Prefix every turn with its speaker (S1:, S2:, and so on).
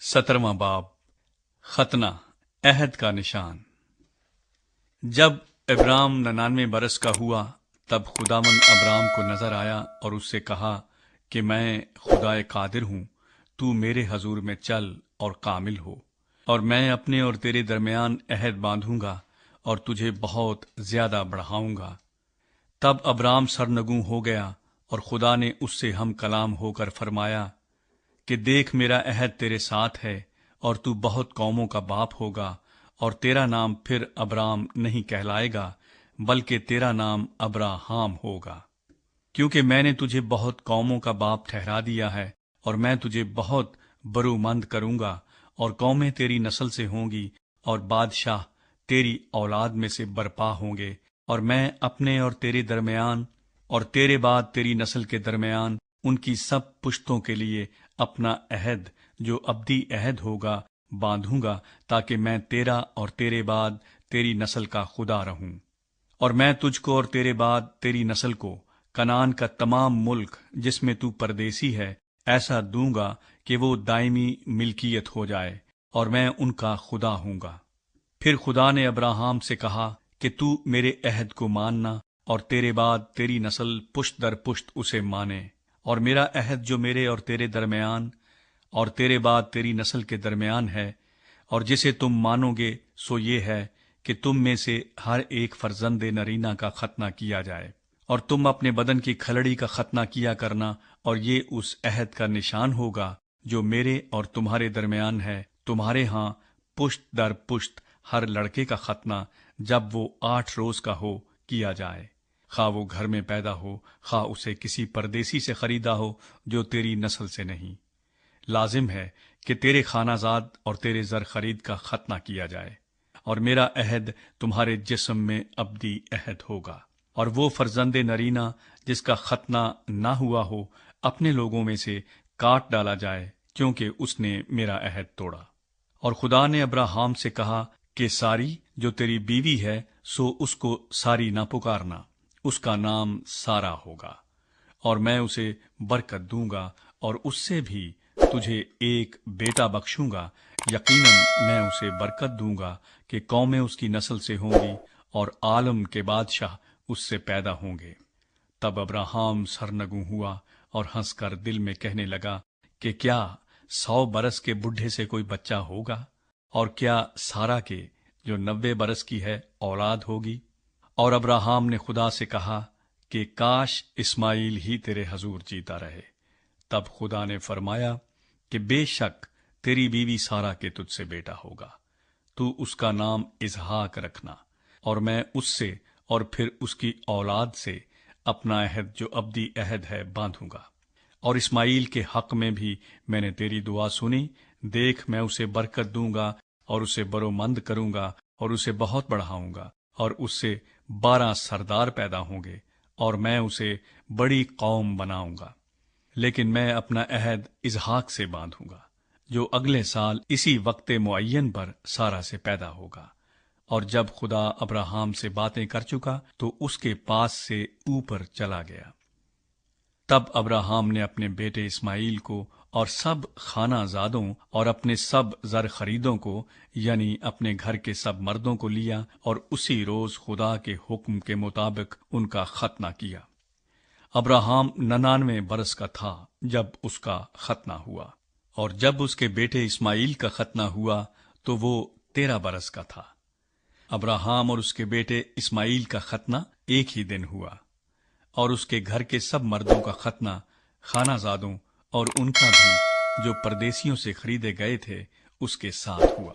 S1: 17واں باب ختنہ عہد کا نشان۔ جب ابرام 99 برس کا ہوا تب خداوند ابرام کو نظر آیا اور اس سے کہا کہ میں خدائے قادر ہوں، تو میرے حضور میں چل اور کامل ہو، اور میں اپنے اور تیرے درمیان عہد باندھوں گا اور تجھے بہت زیادہ بڑھاؤں گا۔ تب ابرام سرنگوں ہو گیا اور خدا نے اس سے ہم کلام ہو کر فرمایا کہ دیکھ میرا عہد تیرے ساتھ ہے اور تو بہت قوموں کا باپ ہوگا، اور تیرا نام پھر ابرام نہیں کہلائے گا بلکہ تیرا نام ابراہام ہوگا، کیونکہ میں نے تجھے بہت قوموں کا باپ ٹھہرا دیا ہے، اور میں تجھے بہت برومند کروں گا، اور قومیں تیری نسل سے ہوں گی اور بادشاہ تیری اولاد میں سے برپا ہوں گے، اور میں اپنے اور تیرے درمیان اور تیرے بعد تیری نسل کے درمیان ان کی سب پشتوں کے لیے اپنا عہد جو ابدی عہد ہوگا باندھوں گا، تاکہ میں تیرا اور تیرے بعد تیری نسل کا خدا رہوں، اور میں تجھ کو اور تیرے بعد تیری نسل کو کنعان کا تمام ملک جس میں تو پردیسی ہے ایسا دوں گا کہ وہ دائمی ملکیت ہو جائے، اور میں ان کا خدا ہوں گا۔ پھر خدا نے ابراہام سے کہا کہ تو میرے عہد کو ماننا اور تیرے بعد تیری نسل پشت در پشت اسے مانے، اور میرا عہد جو میرے اور تیرے درمیان اور تیرے بعد تیری نسل کے درمیان ہے اور جسے تم مانو گے سو یہ ہے کہ تم میں سے ہر ایک فرزند نرینہ کا ختنہ کیا جائے، اور تم اپنے بدن کی کھلڑی کا ختنہ کیا کرنا، اور یہ اس عہد کا نشان ہوگا جو میرے اور تمہارے درمیان ہے، تمہارے ہاں پشت در پشت ہر لڑکے کا ختنہ جب وہ 8 روز کا ہو کیا جائے، خواہ وہ گھر میں پیدا ہو خواہ اسے کسی پردیسی سے خریدا ہو جو تیری نسل سے نہیں۔ لازم ہے کہ تیرے خانہ زاد اور تیرے زر خرید کا ختنہ کیا جائے، اور میرا عہد تمہارے جسم میں ابدی عہد ہوگا، اور وہ فرزند نرینہ جس کا ختنہ نہ ہوا ہو اپنے لوگوں میں سے کاٹ ڈالا جائے، کیونکہ اس نے میرا عہد توڑا۔ اور خدا نے ابراہام سے کہا کہ ساری جو تیری بیوی ہے سو اس کو ساری نہ پکارنا، اس کا نام سارا ہوگا، اور میں اسے برکت دوں گا اور اس سے بھی تجھے ایک بیٹا بخشوں گا، یقیناً میں اسے برکت دوں گا کہ قومیں اس کی نسل سے ہوں گی اور عالم کے بادشاہ اس سے پیدا ہوں گے۔ تب ابراہام سرنگوں ہوا اور ہنس کر دل میں کہنے لگا کہ کیا 100 برس کے بڈھے سے کوئی بچہ ہوگا، اور کیا سارا کے جو 90 برس کی ہے اولاد ہوگی؟ اور ابراہام نے خدا سے کہا کہ کاش اسماعیل ہی تیرے حضور جیتا رہے۔ تب خدا نے فرمایا کہ بے شک تیری بیوی سارا کے تجھ سے بیٹا ہوگا، تو اس کا نام اسحاق رکھنا، اور میں اس سے اور پھر اس کی اولاد سے اپنا عہد جو ابدی عہد ہے باندھوں گا۔ اور اسماعیل کے حق میں بھی میں نے تیری دعا سنی، دیکھ میں اسے برکت دوں گا اور اسے برومند کروں گا اور اسے بہت بڑھاؤں گا، اور اس سے 12 سردار پیدا ہوں گے، اور میں اسے بڑی قوم بناؤں گا۔ لیکن میں اپنا عہد اسحاق سے باندھوں گا جو اگلے سال اسی وقت معین پر سارا سے پیدا ہوگا۔ اور جب خدا ابراہام سے باتیں کر چکا تو اس کے پاس سے اوپر چلا گیا۔ تب ابراہام نے اپنے بیٹے اسماعیل کو اور سب خانہ زادوں اور اپنے سب زر خریدوں کو، یعنی اپنے گھر کے سب مردوں کو لیا، اور اسی روز خدا کے حکم کے مطابق ان کا ختنہ کیا۔ ابراہام 99 برس کا تھا جب اس کا ختنہ ہوا، اور جب اس کے بیٹے اسماعیل کا ختنہ ہوا تو وہ 13 برس کا تھا۔ ابراہام اور اس کے بیٹے اسماعیل کا ختنہ ایک ہی دن ہوا، اور اس کے گھر کے سب مردوں کا ختنہ خانہ زادوں اور ان کا بھی جو پردیسیوں سے خریدے گئے تھے اس کے ساتھ ہوا۔